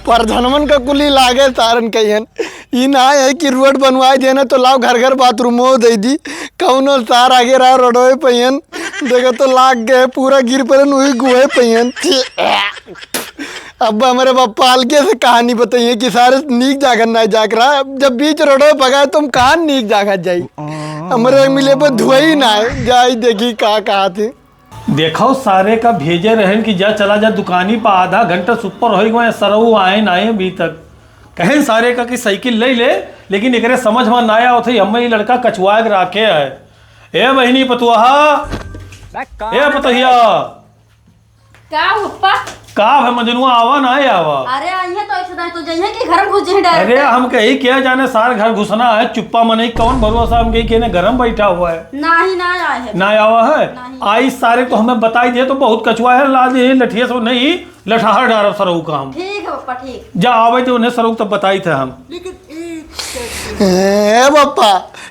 परधनमन का कुली लागे तारन कहियन ई ना है कि रोड बनवाए देना तो लाओ घर घर बाथरूमो दे दी कौनो तार आगे रहा रोडवे पहियन देखो तो लाग गए पूरा गिर पर वही गुहे पहियन। अब हमारे बापा हल्के से कहानी बताइए कि सारे नीक जाकर ना जाग रहा जब बीच रोडवे पगाए तुम कहाँ नीक जाकर जाई हमारे मिले पर धुआ ही ना है जाई देखी कहाँ थे देखो सारे का भेजे रहन कि जा चला जा दुकानी पर आधा घंटा सुपर हो गए सरऊ आए ना आए अभी तक कहें सारे का कि साइकिल ले ले लेकिन एक समझ में ना आया होते हम ये लड़का कछुआ के राखे है। ए बहनी पतुआ ए पतहिया का हुप्पा का है मजनुआ आवा ना आवा। अरे आइए तो ऐसे नहीं तो जाइए कि घर घुस जाए डायरेक्ट। अरे हम कही क्या जाने सार घर घुसना है चुप्पा मने कौन भरोसा हम कही कहने गरम बैठा हुआ है नहीं ना आया है ना आवा है आई सारे तो हमें बताई दिए तो बहुत कछुआ है लाज लठिया से नहीं लठाहर डारब सरऊ का हम ठीक है पापा ठीक जा आवे तो उन्हें सरऊ तब बताई थे हम ए बापा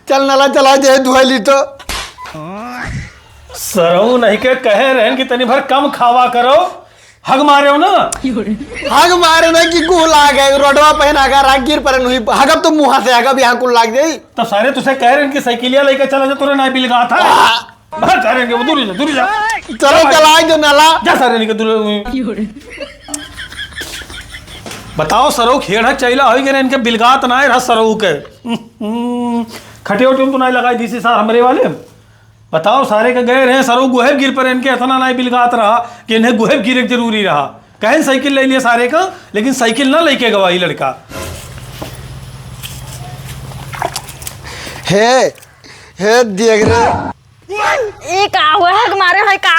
चल नाला चला जाए धुआली तो सरऊ नहीं के कहे रहे कि तनी भर कम खावा करो हग मारे हो ना हग मारे ना कि गुह लाग गए रोडवा पहना का राग गिर पर हुई हगब तो मुंह से हगब यहाँ कुल लाग गई तो सारे तुझे कह रहे हैं कि साइकिलिया लेकर चला जा तुरे ना बिलगा था बाहर कह रहे हैं दूर जा चलो चलाए जो नाला जा सारे निकल दूर बताओ सरऊ खेड़ा चैला हो गए इनके बिलगात ना रहा सरऊ के खटे उठे तो नहीं लगाई दी सार हमरे वाले बताओ सारे के गए रहे सरऊ गुहेब गिर पर इनके इतना नहीं बिलगात रहा कि इन्हें गुहेब गिर जरूरी रहा कहें साइकिल ले लिया सारे का लेकिन साइकिल ना लेके गवाही लड़का हे देख रहे ए का हुआ है मारे है का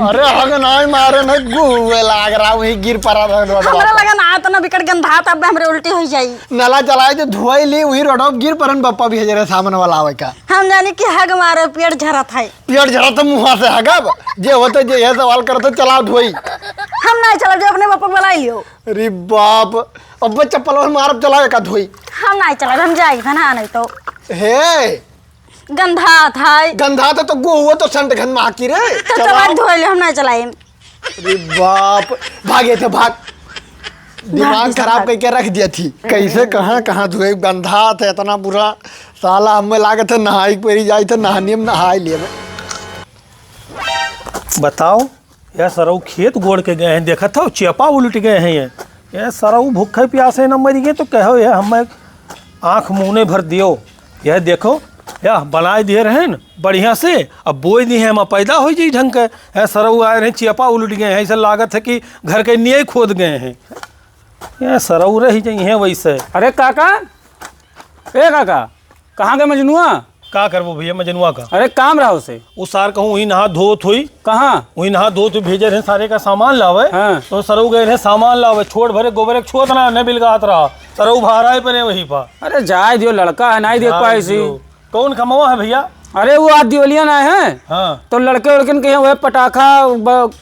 अरे हग नहीं मारे ना गुहे लाग रहा वही गिर पड़ा था हमरा लगा ना तो ना बिकट गंधा तब हमरे उल्टी हो जाई नाला चलाए जो धुआई ली वही रोडवा गिर परन बप्पा भी जरे सामने वाला आवे का हम जानी कि हग मारे पेट झरत है पेट झड़ा तो मुंह से हगब जे होते जे ये सवाल करते चलाओ धुआई हम नहीं चला जो अपने पापा बुला लियो अरे बाप अब चप्पल मारब चलावे का धुआई हम नहीं चला हम जाई ना नहीं तो हे गंधा था गंधा तो गो हुआ तो संत घन में आकी रे तो चला धोए ले हम नहीं चलाए अरे बाप भागे थे भाग दिमाग खराब करके रख दिया थी कैसे कहाँ धुए गंधा था इतना बुरा साला हमें लागे थे नहाई पेरी जाए थे नहाने में नहाई लिए बताओ यह सरऊ खेत गोड़ के गए हैं देखा था चेपा उलट गए हैं ये सरऊ भूखे प्यासे न मर गए तो कहो ये हमें आँख मुँह भर दियो यह देखो या बनाए दिए रहे न बढ़िया से अब बोई दिए हैं पैदा हो जाए ढंग के है सरऊ आए रहे चेपा उलट गए हैं ऐसा लागत है कि घर के नींव खोद गए हैं ये सरऊ रही जाइए वैसे। अरे काका ए काका कहाँ गए मजनुआ का करबो भैया मजनुआ का अरे काम रहा उसे उस सार कहूँ वही नहा धोत हुई कहाँ वही नहा धोत हुई भेजे रहे सारे का सामान लावे हाँ। तो सरऊ गए रहे सामान लावे छोड़ भरे गोबर एक छोड़ ना न बिलगात रहा सरऊ भारा पे वही पा अरे जाए दियो लड़का है नहीं देख पाए सी कौन कमावा है भैया अरे वो आज दिवालिया ना है हाँ तो लड़के उड़के के वह पटाखा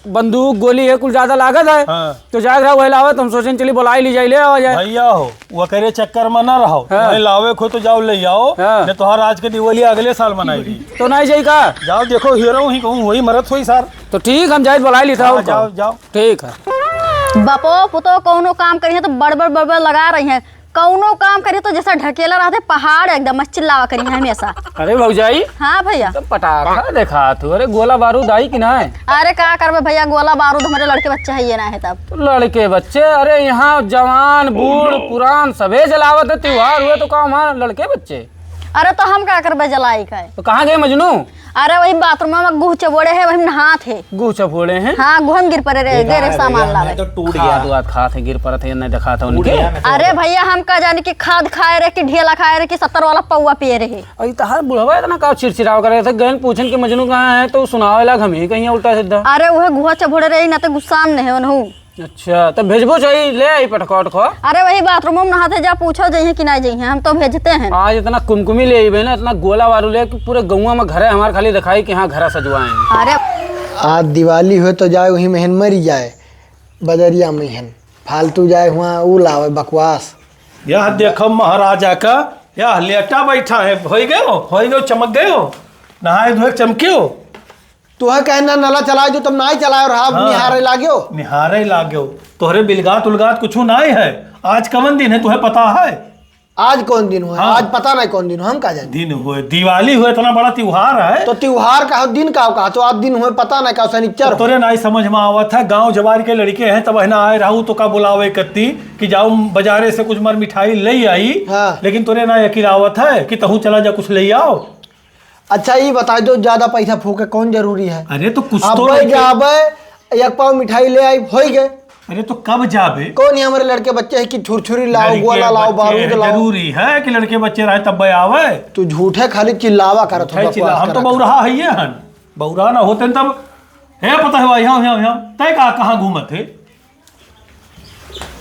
बंदूक गोली है कुछ ज्यादा लागत है हाँ। तो जाग रहा वही लावे तुम सोचे चली बुलाई ली जाए ले आओ जाए भैया हो वो करे चक्कर में ना रहो हाँ। लावे खो तो जाओ ले आओ हाँ। नहीं तो हर आज के दिवाली अगले साल मनाएगी तो नहीं जाए का जाओ देखो हीरो ही कहूँ वही मरत हुई सर तो ठीक हम जाए बुलाई ली था जाओ जाओ ठीक है बापो पुतो कौनो काम करी है तो बड़बड़ लगा रही है कौनो काम करी तो जैसा ढकेला रहते पहाड़ एकदम चिल्लावा करी है हमेशा। अरे भौजाई हाँ भैया तो पटाखा देखा तू अरे गोला बारूद आई कि ना है अरे क्या करबे भैया गोला बारूद हमारे लड़के बच्चे है ये ना है तब तो लड़के बच्चे अरे यहाँ जवान बूढ़ पुरान सबे जलावत है त्योहार हुए तो कहा वहाँ लड़के बच्चे अरे तो हम क्या करबे जलाई का तो कहाँ गए मजनू अरे वही बाथरूम में गुह चबोड़े है वही नहा थे गुह चपोड़े हैं हाँ गुहम गिर पड़े रहे गए सामान लावे तो टूट गया खाद खात गिर पड़े थे नहीं देखा था उनके अरे भैया हम का जाने की खाद खाए रहे कि ढेला खाए रहे कि 70 वाला पौवा पिए रहे अरे तहार बुढ़वा इतना का चिड़चिड़ाव कर रहे थे गहन पूछन के मजनू कहाँ है तो सुनावे लग हम ही कहीं उल्टा सीधा अरे वह गुहा चबोड़े रही ना तो गुस्सा में नहीं उन्हू अच्छा तो भेजबो चाहिए ले आई पटखा उटखा अरे वही बाथरूम में नहाते जा पूछो जाइए कि नहीं जाइए हम तो भेजते हैं आज इतना कुमकुमी ले आई ना इतना गोला बारू ले कि पूरे गौवा में घर है हमारे खाली दिखाई कि हाँ घर सजवाए अरे आज दिवाली हो तो जाए वही महन मरी जाए बजरिया महन फालतू जाए वहाँ ऊ लावे बकवास। यह देखो महाराजा का यह लेटा बैठा है हो गए चमक गए हो नहाए धोए चमके हो तुहे कहना नला चलाए जो तुम नहीं चलाए रहा निहारे लाग्यो। निहारे लाग्यो तोहरे बिलगात उलगात कुछ नहीं है। आज कवन दिन है तुम्हें पता है? आज कौन दिन हुआ? हाँ। आज पता नहीं कौन दिन हुआ, हम का जाने। दिन हुए दिवाली हुए, इतना बड़ा त्योहार है। तो त्योहार का हो, दिन का हो, कहा तो आज दिन हुए पता नहीं का शनिचर। तोरे नहीं समझ में आवत है, गांव जवार के लड़के हैं तब ना आए रहू तो का बुलावे करती कि जाओ बाजारे से कुछ मर मिठाई ले आई। हाँ। लेकिन तोरे ना यकीन आवत है कि तहू चला जा कुछ ले आओ। अच्छा ये बता दो, ज्यादा पैसा फूके कौन जरूरी है? अरे तो कुछ अब तो भाई जाबे एक पाव मिठाई ले आई हो गए। अरे तो कब जाबे? कौन ही हमारे लड़के बच्चे है कि छुरछुरी लाओ, गोला लाओ, बारूद लाओ। जरूरी है कि लड़के बच्चे रहे तब आवे। तू झूठे खाली चिल्लावा करत हो, बकवास हम तो करत। बौराहा है हन, बौराहा ना होते तब है पता है यहाँ तय कहाँ घूमत है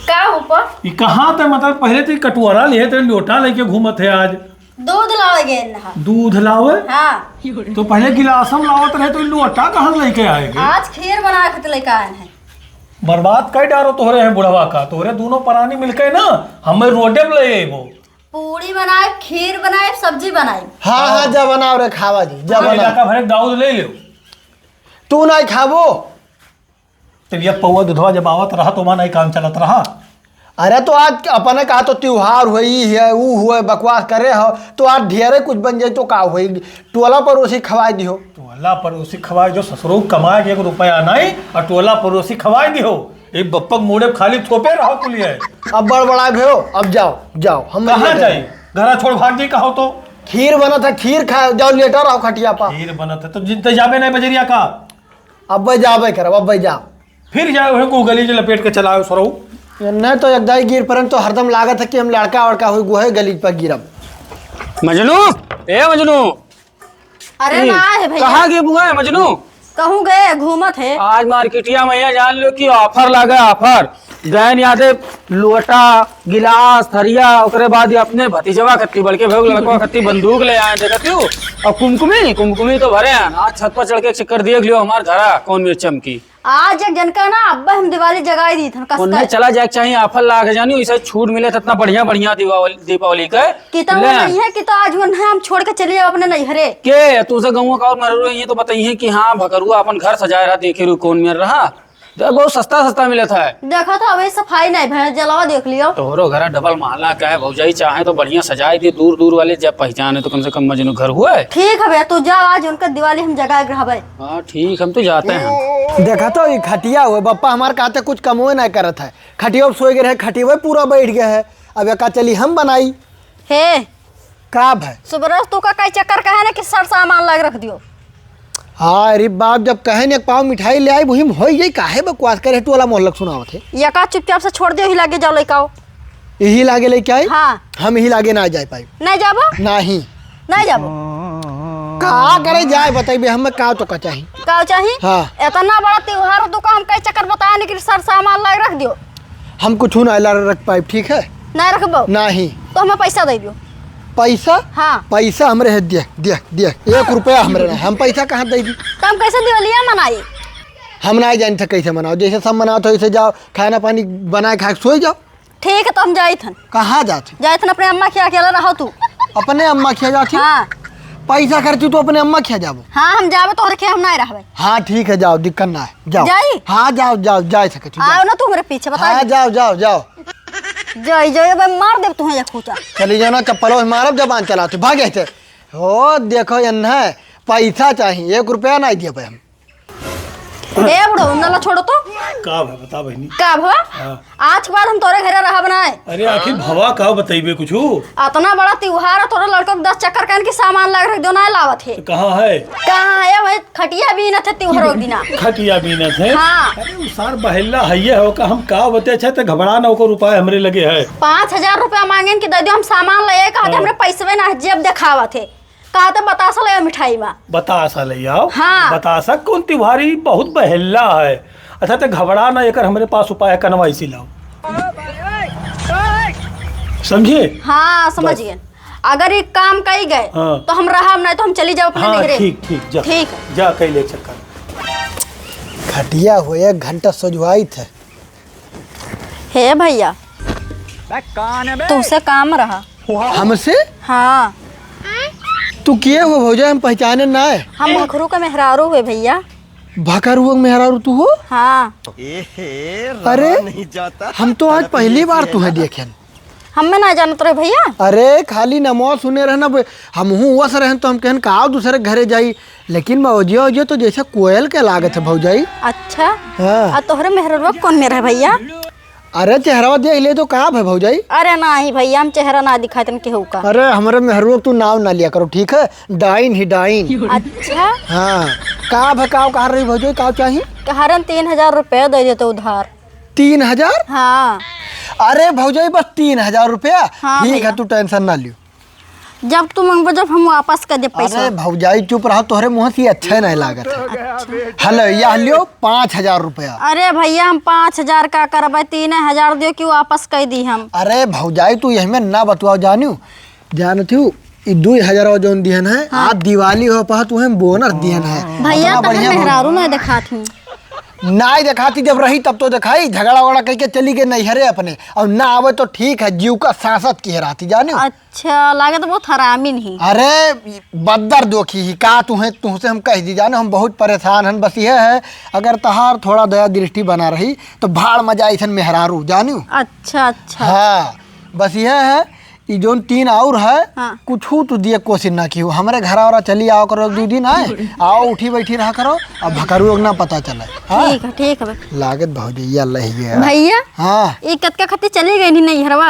का ऊपर ये कहाँ तय मतलब पहले तो कटुआरा लिए थे लोटा लेके घूमत है। आज दूध लावे गए नहा। दूध लावे? हाँ तो पहले गिलासम लावत रहे तो लोटा कहाँ लेके आएंगे? आज खीर बना के लेके आए हैं। बर्बाद कर डारो तोहरे हैं बुढ़वा का, तोहरे दोनों प्राणी मिलके ना हमें रोडे में ले वो पूरी बनाए, खीर बनाए, सब्जी बनाए। हाँ हाँ जा बनाओ रे, खावा जी जा बना। इलाका भरे दाऊद ले लो। तू नहीं खाबो? तब ये पौवा दूधवा जब आवत रहा तो वहाँ नहीं काम चलत रहा। अरे तो आज अपने कहा तो त्योहार हुई है, वो हुए बकवास करे हो तो आज ढेरे कुछ बन जाए तो का हुई टोला पड़ोसी खवाई दियो। टोला पड़ोसी खवाए जो ससुरो कमाए के 1 रुपया नहीं और टोला पड़ोसी खवाए दियो। एक बप्पक मोड़े खाली थोपे रहो कुलिए। अब बड़बड़ा भे हो, अब जाओ जाओ। हम कहाँ जाए? घरा छोड़ भाग जी कहो तो। खीर बना था, खीर खाओ, जाओ लेटर रहो खटिया पा। खीर बनत है तो जितने जाबे नहीं बजरिया का। अब भाई जाबे करब, अब भाई जाओ। फिर जाए को गली जो लपेट के चलाओ सरो। नहीं तो एक दाई गिर पर तो हरदम लागत है कि हम लड़का वड़का हुई गुहे गली पर गिरब। मजनू, ए मजनू, अरे ना है भैया। कहाँ गए बुआ है मजनू? कहूँ गए घूमत है। आज मार्केटिया में जान लो कि ऑफर लगा, ऑफर गैन यादे लोटा गिलास थरिया, ओकरे बाद ये अपने भतीजवा खत्ती बल्कि भोग लड़का खत्ती बंदूक ले आए देखती हूँ। और कुमकुमी तो भरे हैं। आज छत पर चढ़ के चक्कर देख लियो हमारे घरा कौन मिर्च चमकी। आज एक जनका ना अब्बा हम दिवाली जगाई दी थन उनमें चला जाए चाहिए ऑफर ला के जानी ऐसा छूट मिले इतना बढ़िया बढ़िया दीपावली का कितना नहीं है कि तो आज वन है हम छोड़ के चले जाओ अपने नैहरे के तुझे गाँव का और मर ये तो बताइए कि हाँ भकरुआ अपन घर सजाए रहा देखे रू कौन मिल रहा बहुत सस्ता मिला था। देखा था अभी सफाई नहीं भैया, जलावा देख लियो। तोहरो घर डबल महला का है, भौजाई चाहे तो बढ़िया सजाए दी, दूर दूर वाले जब पहचाने तो कम से कम मजनू घर हुआ है। ठीक है भैया, तू जा, आज उनका दिवाली हम जगाए रहबे। हाँ ठीक, हम तो जाते हैं। देखा तो ये खटिया हुए बप्पा हमारे कहते कुछ कमो नहीं करत है। खटिया सोए गए खटिया पूरा बैठ गया है। अब का चली हम बनाई हे काब है सुबह तू का कई चक्कर का है ना कि सर सामान लाग रख दियो। हाँ अरे बाप, जब कहे न एक पाव मिठाई ले आई वही हो गई, काहे बकवास करे टोला मोहल्ला सुनावत है। या का चुपचाप से छोड़ दियो, ही लागे जाओ लइकाओ। यही लागे लेके आई। हाँ हम यही लागे ना जाए पाई। नहीं जाबो, नहीं नहीं जाबो। का करे जाए बताइए हमें का तो का चाहिए। का चाहिए? हाँ। इतना बड़ा त्योहार तो का हम कई चक्कर बताया नहीं कि सर सामान लाग रख दियो। हम कुछ ना रख पाए, ठीक है? नहीं रखबो नहीं तो हमें पैसा दे दियो। पैसा? हाँ पैसा हमरे है, दे दे दे 1 रुपया हमरे नहीं, हम पैसा कहाँ दे दी? तो हम कैसे दिवालिया मनाई? हम नहीं जानते कैसे मनाओ, जैसे सब मनाओ तो ऐसे जाओ खाना पानी बनाए खा के सो जाओ। ठीक है तो हम जाई थन। कहाँ जाते? जाई थन अपने अम्मा के अकेला रहो तू। अपने अम्मा खिया जाती। हाँ पैसा करती तो अपने अम्मा खिया जाबो। हाँ हम जाबे तो रखे हम नहीं रहबे। हाँ ठीक है जाओ, दिक्कत ना है, जाओ। जाई? हाँ जाओ जाओ जा सके आओ ना तू मेरे पीछे बता। हाँ जाओ जाओ जाओ। जाई जाई भाई मार दे तुम्हें या खूचा। चली जाओ ना, चप्पलों से मारब जबान चलाते भागे थे। हो देखो यन्ना पैसा चाहिए, 1 रुपया नहीं दिए भाई हम। ए बुढ़ो नला छोड़ो तो। का है बता बहनी? का भवा? आज के बाद हम तोरे घरे रह बनाए। अरे आखिर भवा का बताइबे कुछ? इतना बड़ा त्योहार है, तोरे लड़कों को 10 चक्कर कहन की सामान लग रख दो ना लावत है। कहाँ है? कहाँ है भाई? खटिया भी न थे त्योहारों के दिना। खटिया बीनत है। हाँ। अरे उसार बहेला है हो का हम का बते अच्छा तो घबरा ना को रुपया हमरे लगे है। 5000 रुपया मांगे कि दे दियो, हम सामान ले कहते हमरे पैसे ना जेब दिखावत है। कहते बतासा ले मिठाई में। बतासा ले आओ। हाँ। बतासा कौन त्योहारी बहुत बहेला है। अच्छा तो घबरा ना, एक हमारे पास उपाय कनवाई सी लाओ, समझे? हाँ समझ गए। अगर ये काम कही गए हाँ। तो हम रहा नहीं तो हम चली जाओ अपने हाँ नगरे। ठीक ठीक जा, ठीक है। जा कई ले चक्कर। खटिया हो 1 घंटा सजवाई थे। हे भैया तुमसे काम रहा। हमसे? हाँ तू किए हो भौजाई, हम पहचाने ना है। हम भखरू के मेहरारू हुए भैया। भकरुआ मेहरारू तू हो? हाँ। अरे हम तो आज पहली बार तुहे देखें। हमें ना जानत रहे भैया। अरे खाली नमो सुने रहना, हम वस रहे तो हम कहन का दूसरे घरे जाई, लेकिन मौजिया वजिया तो जैसे कोयल के लागत है भौजाई। अच्छा। हाँ। और तोहरे मेहरारू कौन मेरा है भैया? अरे चेहरा देख ले तो कहाँ है भौजाई? अरे नहीं भैया, हम चेहरा ना दिखाते केहू का। अरे हमारे मेहरू तू नाम ना लिया करो, ठीक है? डाइन ही डाइन। अच्छा। हाँ कहाँ भकाव कहाँ रही भौजाई, कहाँ चाहिए? कहरन 3000 रुपया दे देते उधार। 3000? हाँ। अरे भौजाई बस 3000 रुपया? हाँ ठीक भैया। है, तू टेंशन ना लियो। जब तू मंगबो जब हम वापस कर दे पैसा। अरे भौजाई चुप रहो, तोहरे मुँह से अच्छा नहीं लागत है। हेलो यह लियो 5000 रुपया। अरे भैया हम 5000 का करबे, 3000 दियो कि वापस कर दी हम। अरे भौजाई तू यही में ना बतवाओ, जानती हूँ 2000 जोन दिहन है। आज दिवाली हो पा तुम्हें बोनस दिहन है। भैया इतना तो बढ़िया मेहरारू ना दिखा थी। नाई दिखाती, जब रही तब तो दिखाई, झगड़ा वगड़ा करके चली गई नैहरे अपने, और ना आवे तो ठीक है, जीव का सांसत की रहती जाने। अच्छा लागे तो बहुत हरामी नहीं। अरे बदर दोखी ही का तुमसे हम कह दी जाने, हम बहुत परेशान हैं। बस यह है अगर तहार थोड़ा दया दृष्टि बना रही तो भाड़ मजा ऐसा मेहरारू जानू। अच्छा अच्छा। हाँ बस यह है, ये जोन 3 और है। हाँ। कुछ तो दिए कोशिश ना की हो, हमारे घर और चली आओ करो, 2 दिन आए आओ उठी बैठी रहा करो, अब भकरू ना पता चले। हाँ? ठीक है लागत भौजैया लही गया। भैया। हाँ ये कतका खती चली गई नहीं हरवा।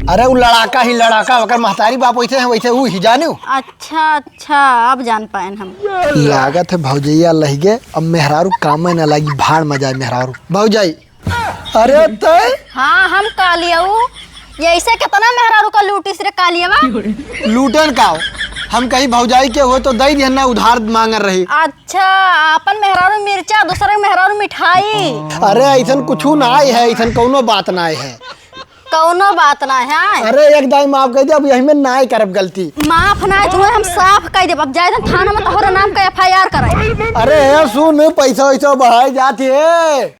अरे वो लड़ाका ही लड़ाका, अगर महतारी बाप वैसे है वैसे वो ही जाने। अच्छा अच्छा अब जान पाए हम। लागत है भौजैया लही गए, अब मेहरारू काम में न लगी, भाड़ मजा मेहरारू भौजाई। अरे तय हाँ हम कालियाऊ ये ऐसे कितना मेहरारू का लूटी सिरे कालियावा। लूटन का हम कहीं भौजाई के हो तो दई देना, उधार मांग रही। अच्छा अपन मेहरारू मिर्चा, दूसरे मेहरारू मिठाई। अरे ऐसा कुछ ना है, ऐसा कोनो बात ना है। कौनो बात ना है। अरे एक दाई माफ कर दे, अब यही में ना ही करब गलती। माफ ना तुम्हें हम साफ कह दे, अब जाए थाना में तोहरा नाम का FIR कराए। अरे सुन पैसा वैसा बढ़ाई जाती है।